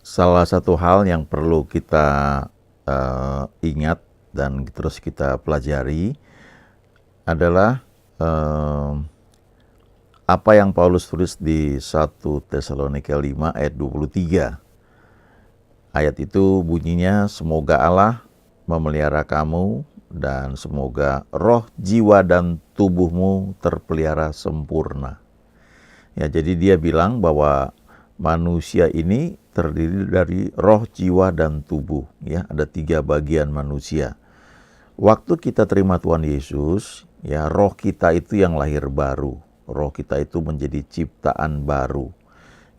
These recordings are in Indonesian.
Salah satu hal yang perlu kita ingat dan terus kita pelajari adalah eh, apa yang Paulus tulis di 1 Tesalonika 5 ayat 23. Ayat itu bunyinya, semoga Allah memelihara kamu dan semoga roh, jiwa, dan tubuhmu terpelihara sempurna. Ya, jadi dia bilang bahwa manusia ini terdiri dari roh, jiwa, dan tubuh. Ya, ada 3 bagian manusia. Waktu kita terima Tuhan Yesus, ya roh kita itu yang lahir baru. Roh kita itu menjadi ciptaan baru.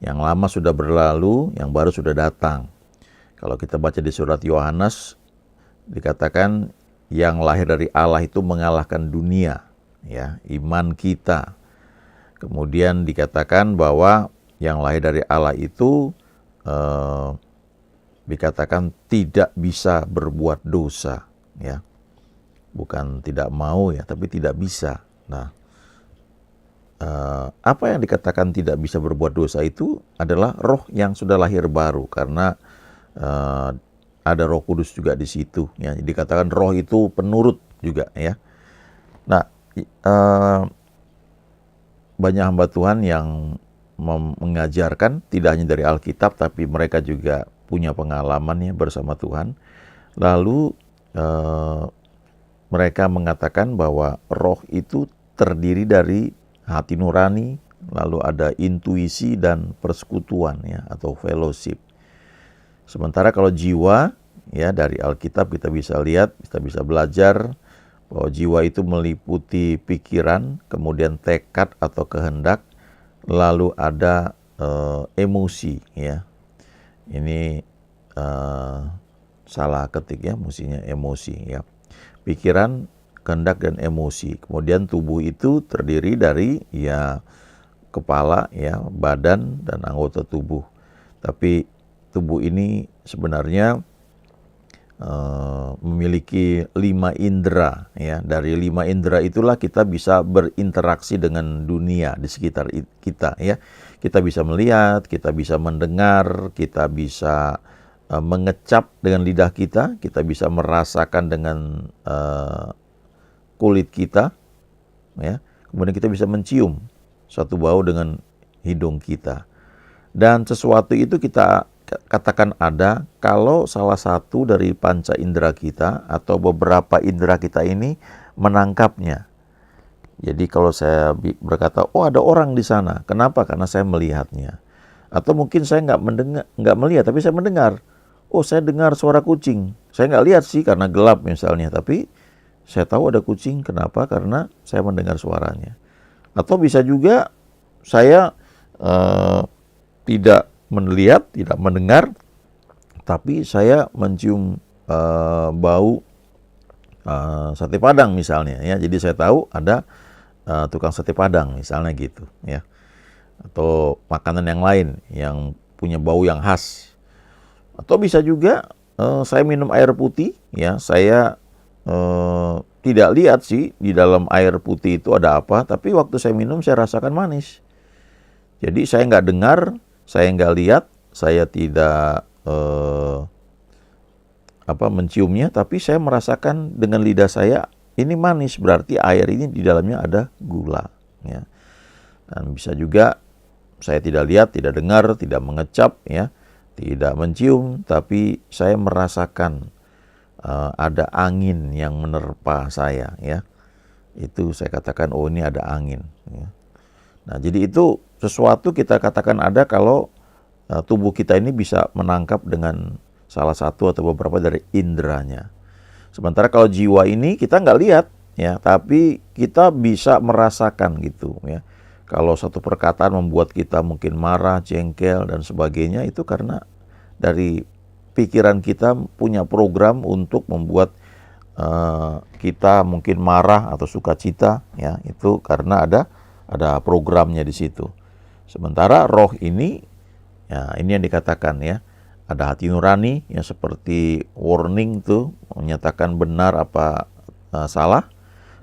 Yang lama sudah berlalu, yang baru sudah datang. Kalau kita baca di surat Yohanes, dikatakan yang lahir dari Allah itu mengalahkan dunia, ya, iman kita. Kemudian dikatakan bahwa yang lahir dari Allah itu dikatakan tidak bisa berbuat dosa, ya. Bukan tidak mau ya, tapi tidak bisa. Nah, apa yang dikatakan tidak bisa berbuat dosa itu adalah roh yang sudah lahir baru, karena ada Roh Kudus juga di situ. Ya, dikatakan roh itu penurut juga, ya. Nah, banyak hamba Tuhan yang mengajarkan tidak hanya dari Alkitab, tapi mereka juga punya pengalaman ya bersama Tuhan. Lalu mereka mengatakan bahwa roh itu terdiri dari hati nurani, lalu ada intuisi dan persekutuan ya, atau fellowship. Sementara kalau jiwa, ya dari Alkitab kita bisa lihat, kita bisa belajar bahwa jiwa itu meliputi pikiran, kemudian tekad atau kehendak, lalu ada emosi, ya. Ini salah ketik ya, mestinya emosi ya. Pikiran, kehendak, dan emosi. Kemudian tubuh itu terdiri dari ya kepala, ya, badan, dan anggota tubuh. Tapi tubuh ini sebenarnya memiliki 5 indera, ya. Dari 5 indera itulah kita bisa berinteraksi dengan dunia di sekitar kita, ya. Kita bisa melihat, kita bisa mendengar, kita bisa mengecap dengan lidah kita bisa merasakan dengan kulit kita, ya. Kemudian kita bisa mencium suatu bau dengan hidung kita. Dan sesuatu itu kita katakan ada kalau salah satu dari panca indera kita atau beberapa indera kita ini menangkapnya. Jadi kalau saya berkata, oh ada orang di sana, kenapa? Karena saya melihatnya. Atau mungkin saya nggak melihat, tapi saya mendengar. Oh, saya dengar suara kucing. Saya nggak lihat sih karena gelap misalnya, tapi saya tahu ada kucing. Kenapa? Karena saya mendengar suaranya. Atau bisa juga saya tidak melihat, tidak mendengar, tapi saya mencium bau sate padang misalnya, ya. Jadi saya tahu ada tukang sate padang misalnya gitu, ya. Atau makanan yang lain yang punya bau yang khas. Atau bisa juga saya minum air putih, ya. Saya tidak lihat sih di dalam air putih itu ada apa, tapi waktu saya minum saya rasakan manis. Jadi saya nggak dengar, saya nggak lihat, saya tidak menciumnya, tapi saya merasakan dengan lidah saya ini manis, berarti air ini di dalamnya ada gula, ya. Dan bisa juga saya tidak lihat, tidak dengar, tidak mengecap, ya, tidak mencium, tapi saya merasakan ada angin yang menerpa saya, ya. Itu saya katakan, oh ini ada angin, ya. Nah, jadi itu sesuatu kita katakan ada kalau tubuh kita ini bisa menangkap dengan salah satu atau beberapa dari inderanya. Sementara kalau jiwa ini kita nggak lihat, ya, tapi kita bisa merasakan gitu, ya. Kalau satu perkataan membuat kita mungkin marah, jengkel, dan sebagainya, itu karena dari pikiran kita punya program untuk membuat kita mungkin marah atau sukacita, ya, itu karena ada programnya di situ. Sementara roh ini, ya, ini yang dikatakan, ya, ada hati nurani yang seperti warning tuh, menyatakan benar apa salah.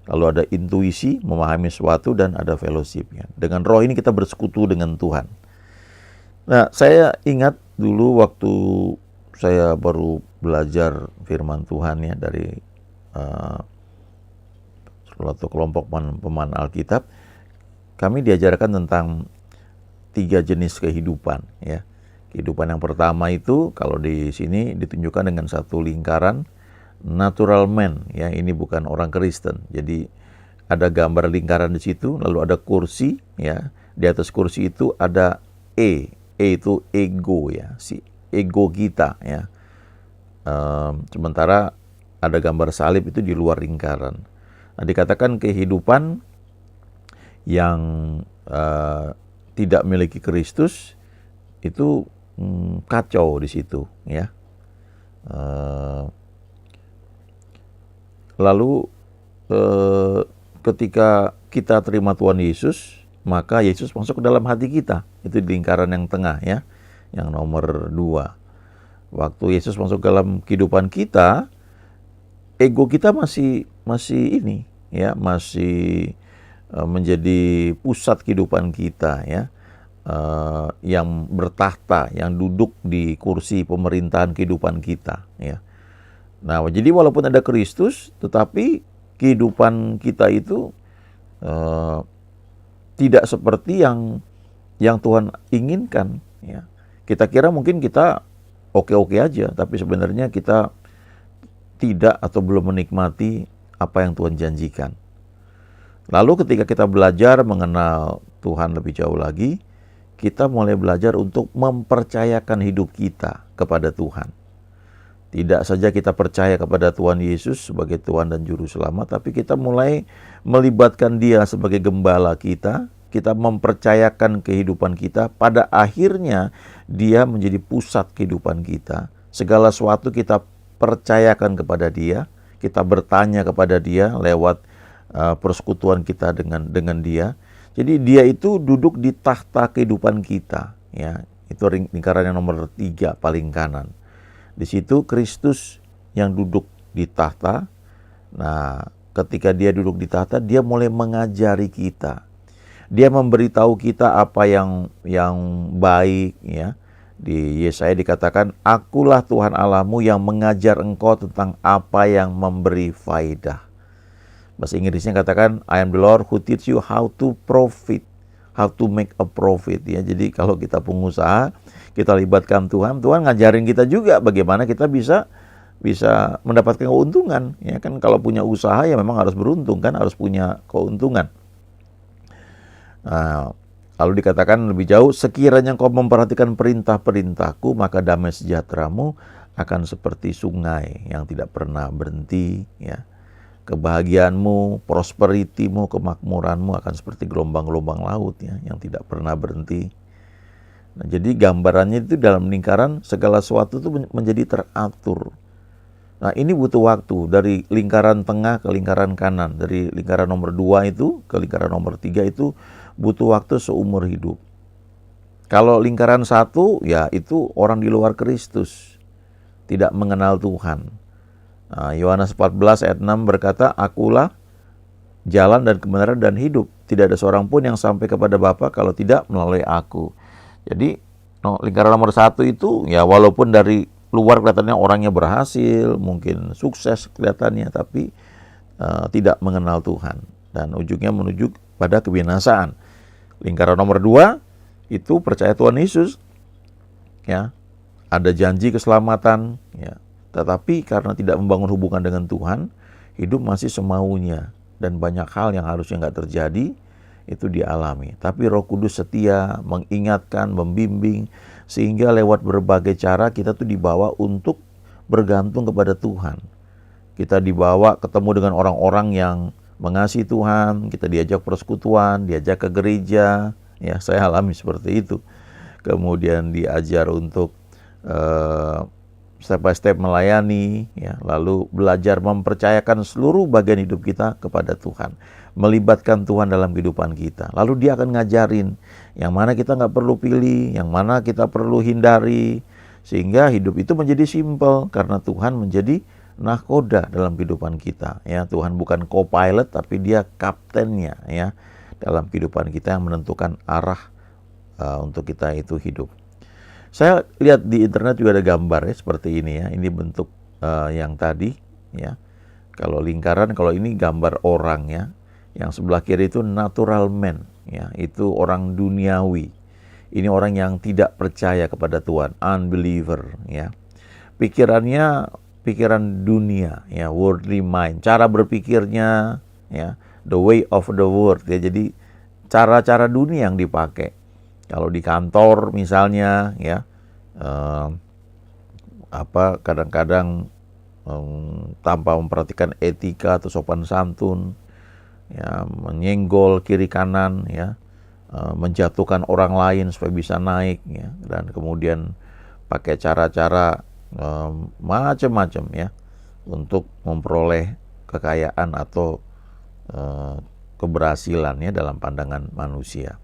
Lalu ada intuisi, memahami sesuatu, dan ada fellowship, ya. Dengan roh ini kita bersekutu dengan Tuhan. Nah, saya ingat dulu waktu saya baru belajar firman Tuhan ya dari suatu kelompok pemahaman Alkitab, kami diajarkan tentang 3 jenis kehidupan ya. Kehidupan yang pertama itu kalau di sini ditunjukkan dengan satu lingkaran natural man ya, ini bukan orang Kristen. Jadi ada gambar lingkaran di situ, lalu ada kursi ya. Di atas kursi itu ada E itu ego ya, si ego kita ya. Sementara ada gambar salib itu di luar lingkaran. Nah, dikatakan kehidupan yang tidak memiliki Kristus itu kacau di situ ya. Lalu ketika kita terima Tuhan Yesus, maka Yesus masuk ke dalam hati kita. Itu di lingkaran yang tengah ya, yang nomor 2. Waktu Yesus masuk ke dalam kehidupan kita, ego kita masih ini ya, masih menjadi pusat kehidupan kita ya, yang bertahta, yang duduk di kursi pemerintahan kehidupan kita ya. Nah, jadi walaupun ada Kristus, tetapi kehidupan kita itu tidak seperti yang Tuhan inginkan ya. Kita kira mungkin kita oke-oke aja, tapi sebenarnya kita tidak atau belum menikmati apa yang Tuhan janjikan. Lalu ketika kita belajar mengenal Tuhan lebih jauh lagi, kita mulai belajar untuk mempercayakan hidup kita kepada Tuhan. Tidak saja kita percaya kepada Tuhan Yesus sebagai Tuhan dan Juru Selamat, tapi kita mulai melibatkan Dia sebagai gembala kita. Kita mempercayakan kehidupan kita, pada akhirnya Dia menjadi pusat kehidupan kita. Segala sesuatu kita percayakan kepada Dia, kita bertanya kepada Dia lewat persekutuan kita dengan Dia. Jadi Dia itu duduk di tahta kehidupan kita ya. Itu lingkaran yang nomor 3 paling kanan. Di situ Kristus yang duduk di tahta. Nah, ketika Dia duduk di tahta, Dia mulai mengajari kita. Dia memberitahu kita apa yang baik ya. Di Yesaya dikatakan, "Akulah Tuhan Allahmu yang mengajar engkau tentang apa yang memberi faedah." Bahasa Inggrisnya katakan, "I am the Lord who teach you how to profit, how to make a profit." Ya, jadi kalau kita pengusaha, kita libatkan Tuhan, Tuhan ngajarin kita juga bagaimana kita bisa mendapatkan keuntungan. Ya kan, kalau punya usaha ya memang harus beruntung kan, harus punya keuntungan. Nah, lalu dikatakan lebih jauh, "Sekiranya kau memperhatikan perintah-perintahku, maka damai sejahteramu akan seperti sungai yang tidak pernah berhenti ya. Kebahagiaanmu, prosperitimu, kemakmuranmu akan seperti gelombang-gelombang laut ya, yang tidak pernah berhenti." Nah, jadi gambarannya itu dalam lingkaran segala sesuatu itu menjadi teratur. Nah, ini butuh waktu dari lingkaran tengah ke lingkaran kanan, dari lingkaran nomor 2 itu ke lingkaran nomor 3 itu butuh waktu seumur hidup. Kalau lingkaran 1 ya itu orang di luar Kristus, tidak mengenal Tuhan. Nah, Yohanes 14 ayat 6 berkata, "Akulah jalan dan kebenaran dan hidup. Tidak ada seorang pun yang sampai kepada Bapa kalau tidak melalui aku." Jadi lingkaran nomor 1 itu ya walaupun dari luar kelihatannya orangnya berhasil, mungkin sukses kelihatannya, tapi tidak mengenal Tuhan. Dan ujungnya menuju pada kebinasaan. Lingkaran nomor 2 itu percaya Tuhan Yesus. Ya, ada janji keselamatan ya. Tetapi karena tidak membangun hubungan dengan Tuhan, hidup masih semaunya. Dan banyak hal yang harusnya nggak terjadi, itu dialami. Tapi Roh Kudus setia, mengingatkan, membimbing, sehingga lewat berbagai cara kita tuh dibawa untuk bergantung kepada Tuhan. Kita dibawa ketemu dengan orang-orang yang mengasihi Tuhan, kita diajak persekutuan, diajak ke gereja. Ya, saya alami seperti itu. Kemudian diajar untuk step by step melayani, ya, lalu belajar mempercayakan seluruh bagian hidup kita kepada Tuhan, melibatkan Tuhan dalam kehidupan kita. Lalu Dia akan ngajarin yang mana kita nggak perlu pilih, yang mana kita perlu hindari, sehingga hidup itu menjadi simpel karena Tuhan menjadi nahkoda dalam kehidupan kita. Ya, Tuhan bukan co-pilot, tapi Dia kaptennya, ya, dalam kehidupan kita yang menentukan arah untuk kita itu hidup. Saya lihat di internet juga ada gambar ya seperti ini ya. Ini bentuk yang tadi ya. Kalau lingkaran, kalau ini gambar orang ya. Yang sebelah kiri itu natural man ya, itu orang duniawi. Ini orang yang tidak percaya kepada Tuhan, unbeliever ya. Pikirannya pikiran dunia ya, worldly mind, cara berpikirnya ya, the way of the world ya. Jadi cara-cara dunia yang dipakai. Kalau di kantor misalnya ya, kadang-kadang tanpa memperhatikan etika atau sopan santun ya, menyenggol kiri kanan ya, menjatuhkan orang lain supaya bisa naik ya, dan kemudian pakai cara-cara macam-macam ya untuk memperoleh kekayaan atau keberhasilan ya dalam pandangan manusia.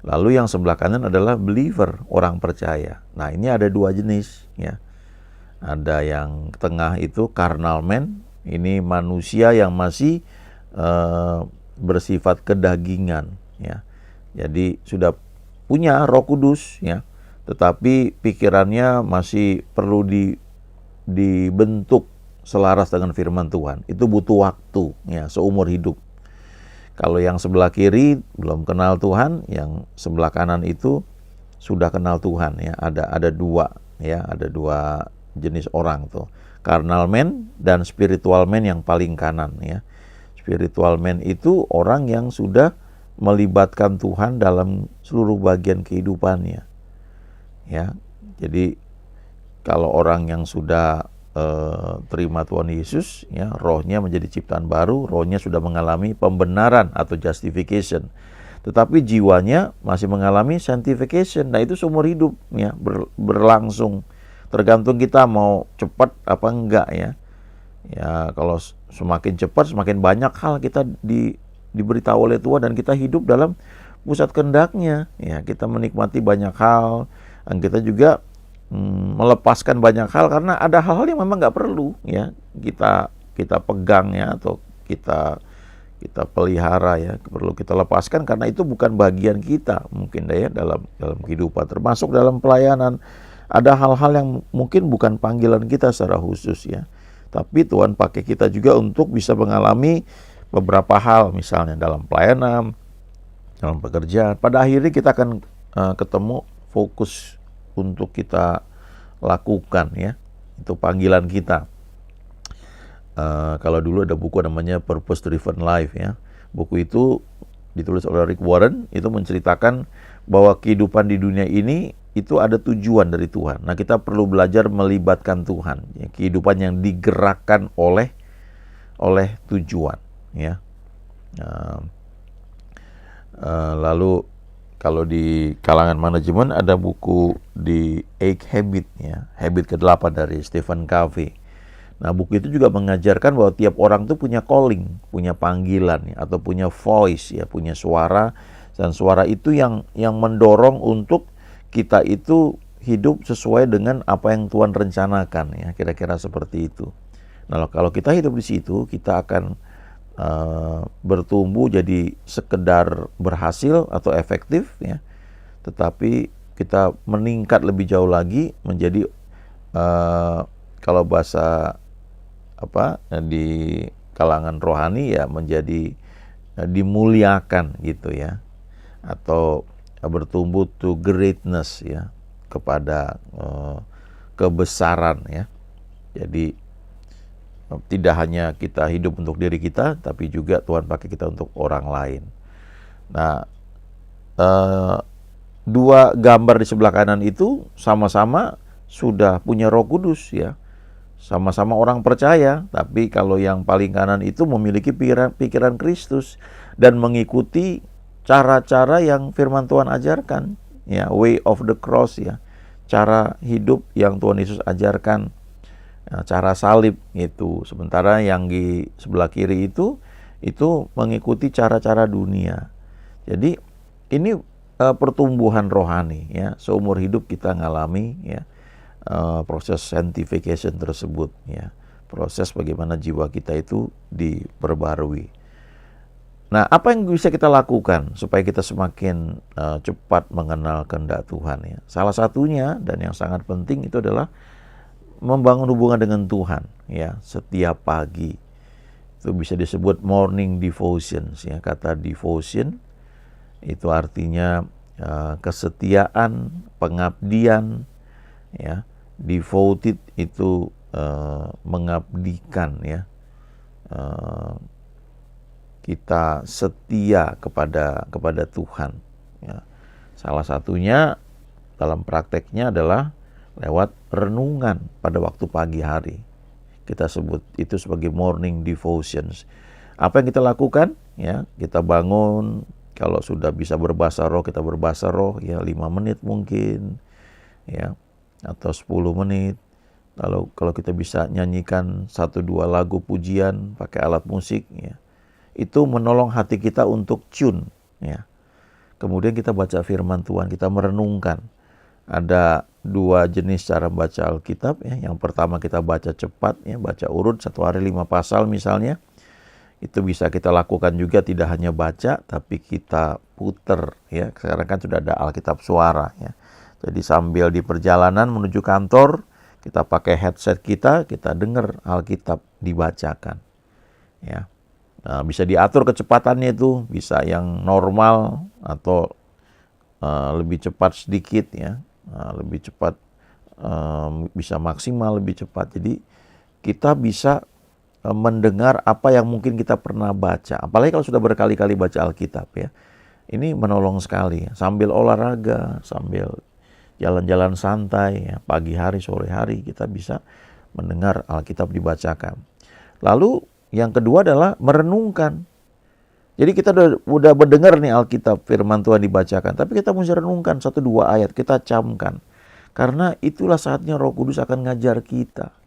Lalu yang sebelah kanan adalah believer, orang percaya. Nah, ini ada dua jenis ya. Ada yang tengah itu carnal man, ini manusia yang masih bersifat kedagingan ya. Jadi sudah punya Roh Kudus ya, tetapi pikirannya masih perlu dibentuk selaras dengan firman Tuhan. Itu butuh waktu ya, seumur hidup. Kalau yang sebelah kiri belum kenal Tuhan, yang sebelah kanan itu sudah kenal Tuhan ya. Ada dua ya, ada dua jenis orang tuh. Carnal man dan spiritual man yang paling kanan ya. Spiritual man itu orang yang sudah melibatkan Tuhan dalam seluruh bagian kehidupannya. Ya. Jadi kalau orang yang sudah terima Tuhan Yesus ya, rohnya menjadi ciptaan baru, rohnya sudah mengalami pembenaran atau justification, tetapi jiwanya masih mengalami sanctification. Nah, itu seumur hidup ya, berlangsung, tergantung kita mau cepat apa enggak ya. Ya, kalau semakin cepat semakin banyak hal kita diberitahu oleh Tuhan, dan kita hidup dalam pusat kehendak-Nya ya. Kita menikmati banyak hal, dan kita juga melepaskan banyak hal karena ada hal-hal yang memang nggak perlu ya kita pegang ya, atau kita pelihara ya, perlu kita lepaskan karena itu bukan bagian kita mungkin ya dalam kehidupan, termasuk dalam pelayanan. Ada hal-hal yang mungkin bukan panggilan kita secara khusus ya, tapi Tuhan pakai kita juga untuk bisa mengalami beberapa hal, misalnya dalam pelayanan, dalam pekerjaan. Pada akhirnya kita akan ketemu fokus untuk kita lakukan ya, itu panggilan kita. Kalau dulu ada buku namanya Purpose Driven Life ya, buku itu ditulis oleh Rick Warren, itu menceritakan bahwa kehidupan di dunia ini itu ada tujuan dari Tuhan. Nah, kita perlu belajar melibatkan Tuhan ya, kehidupan yang digerakkan oleh tujuan ya. Lalu kalau di kalangan manajemen ada buku di 8 Habit ya, habit ke-8 dari Stephen Covey. Nah, buku itu juga mengajarkan bahwa tiap orang tuh punya calling, punya panggilan ya, atau punya voice ya, punya suara, dan suara itu yang mendorong untuk kita itu hidup sesuai dengan apa yang Tuhan rencanakan ya, kira-kira seperti itu. Nah, kalau kita hidup di situ, kita akan bertumbuh jadi sekedar berhasil atau efektif ya, tetapi kita meningkat lebih jauh lagi menjadi kalau bahasa di kalangan rohani ya, menjadi dimuliakan gitu ya, atau bertumbuh to greatness ya, kepada kebesaran ya. Jadi tidak hanya kita hidup untuk diri kita, tapi juga Tuhan pakai kita untuk orang lain. Nah, dua gambar di sebelah kanan itu sama-sama sudah punya Roh Kudus ya, sama-sama orang percaya. Tapi kalau yang paling kanan itu memiliki pikiran Kristus dan mengikuti cara-cara yang firman Tuhan ajarkan ya, way of the cross ya, cara hidup yang Tuhan Yesus ajarkan, cara salib itu. Sementara yang di sebelah kiri itu mengikuti cara-cara dunia. Jadi ini pertumbuhan rohani ya, seumur hidup kita ngalami ya, proses sanctification tersebut ya, proses bagaimana jiwa kita itu diperbarui. Nah, apa yang bisa kita lakukan supaya kita semakin cepat mengenal kehendak Tuhan ya? Salah satunya dan yang sangat penting itu adalah membangun hubungan dengan Tuhan ya setiap pagi. Itu bisa disebut morning devotions ya. Kata devotion itu artinya kesetiaan, pengabdian ya. Devoted itu mengabdikan ya. Kita setia kepada Tuhan ya. Salah satunya dalam prakteknya adalah lewat renungan pada waktu pagi hari. Kita sebut itu sebagai morning devotions. Apa yang kita lakukan ya? Kita bangun, kalau sudah bisa berbahasa roh kita berbahasa roh ya 5 menit mungkin ya atau 10 menit. Lalu kalau kita bisa nyanyikan 1-2 lagu pujian pakai alat musik ya. Itu menolong hati kita untuk tune ya. Kemudian kita baca firman Tuhan, kita merenungkan. Ada 2 jenis cara baca Alkitab ya. Yang pertama kita baca cepat ya, baca urut 1 hari 5 pasal misalnya. Itu bisa kita lakukan juga, tidak hanya baca tapi kita puter ya. Sekarang kan sudah ada Alkitab suara ya. Jadi sambil di perjalanan menuju kantor, kita pakai headset kita dengar Alkitab dibacakan ya. Nah, bisa diatur kecepatannya itu, bisa yang normal atau lebih cepat sedikit ya, lebih cepat, bisa maksimal lebih cepat. Jadi kita bisa mendengar apa yang mungkin kita pernah baca, apalagi kalau sudah berkali-kali baca Alkitab ya. Ini menolong sekali, sambil olahraga, sambil jalan-jalan santai ya, pagi hari, sore hari kita bisa mendengar Alkitab dibacakan. Lalu yang kedua adalah merenungkan. Jadi kita udah mendengar nih Alkitab, firman Tuhan dibacakan, tapi kita mesti renungkan 1-2 ayat, kita camkan. Karena itulah saatnya Roh Kudus akan ngajar kita.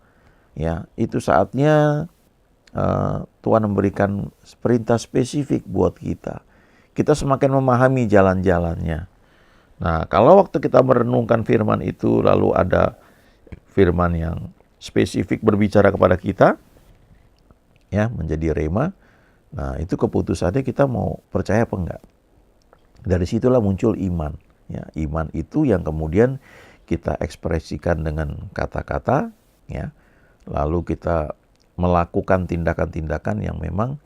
Ya, itu saatnya Tuhan memberikan perintah spesifik buat kita. Kita semakin memahami jalan-jalannya. Nah, kalau waktu kita merenungkan firman itu, lalu ada firman yang spesifik berbicara kepada kita, ya, menjadi rema. Nah, itu keputusannya kita mau percaya apa enggak. Dari situlah muncul iman. Ya, iman itu yang kemudian kita ekspresikan dengan kata-kata, ya. Lalu kita melakukan tindakan-tindakan yang memang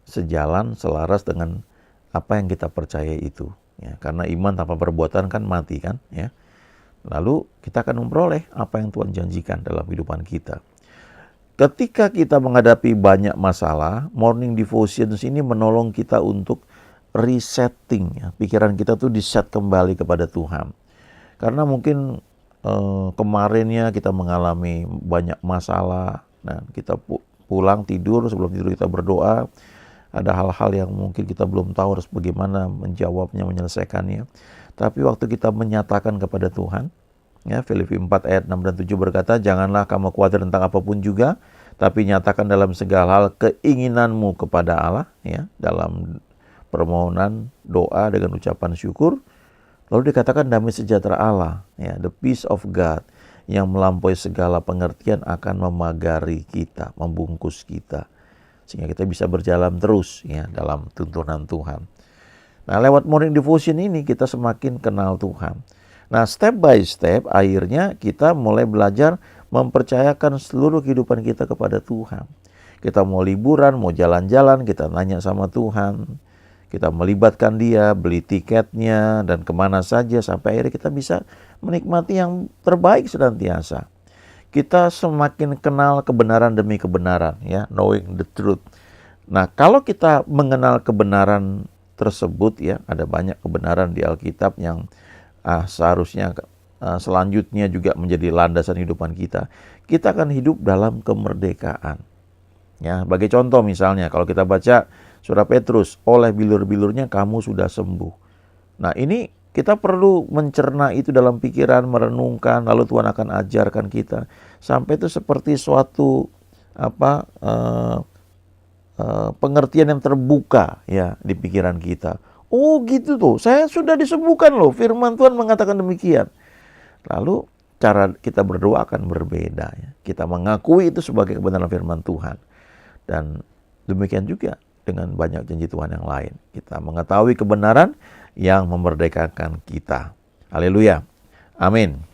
sejalan, selaras dengan apa yang kita percaya itu. Ya, karena iman tanpa perbuatan kan mati kan. Ya. Lalu kita akan memperoleh apa yang Tuhan janjikan dalam kehidupan kita. Ketika kita menghadapi banyak masalah, morning devotions ini menolong kita untuk resetting ya. Pikiran kita tuh di-set kembali kepada Tuhan. Karena mungkin kemarinnya kita mengalami banyak masalah. Nah, kita pulang tidur, sebelum tidur kita berdoa. Ada hal-hal yang mungkin kita belum tahu harus bagaimana menjawabnya, menyelesaikannya. Tapi waktu kita menyatakan kepada Tuhan, ya, Filipi 4 ayat 6 dan 7 berkata, janganlah kamu khawatir tentang apapun juga, tapi nyatakan dalam segala hal keinginanmu kepada Allah, ya, dalam permohonan, doa dengan ucapan syukur. Lalu dikatakan damai sejahtera Allah, ya, the peace of God, yang melampaui segala pengertian akan memagari kita, membungkus kita, sehingga kita bisa berjalan terus ya dalam tuntunan Tuhan. Nah, lewat morning devotion ini kita semakin kenal Tuhan. Nah, step by step akhirnya kita mulai belajar mempercayakan seluruh kehidupan kita kepada Tuhan. Kita mau liburan, mau jalan-jalan, kita nanya sama Tuhan. Kita melibatkan Dia, beli tiketnya, dan kemana saja sampai akhirnya kita bisa menikmati yang terbaik senantiasa. Kita semakin kenal kebenaran demi kebenaran, ya, knowing the truth. Nah, kalau kita mengenal kebenaran tersebut, ya, ada banyak kebenaran di Alkitab yang seharusnya selanjutnya juga menjadi landasan kehidupan kita. Kita akan hidup dalam kemerdekaan. Ya, bagi contoh misalnya, kalau kita baca surah Petrus, oleh bilur-bilurnya kamu sudah sembuh. Nah, ini kita perlu mencerna itu dalam pikiran, merenungkan, lalu Tuhan akan ajarkan kita sampai itu seperti suatu pengertian yang terbuka ya di pikiran kita. Oh gitu tuh, saya sudah disembuhkan loh, firman Tuhan mengatakan demikian. Lalu cara kita berdoa akan berbeda ya. Kita mengakui itu sebagai kebenaran firman Tuhan. Dan demikian juga dengan banyak janji Tuhan yang lain. Kita mengetahui kebenaran yang memerdekakan kita. Haleluya. Amin.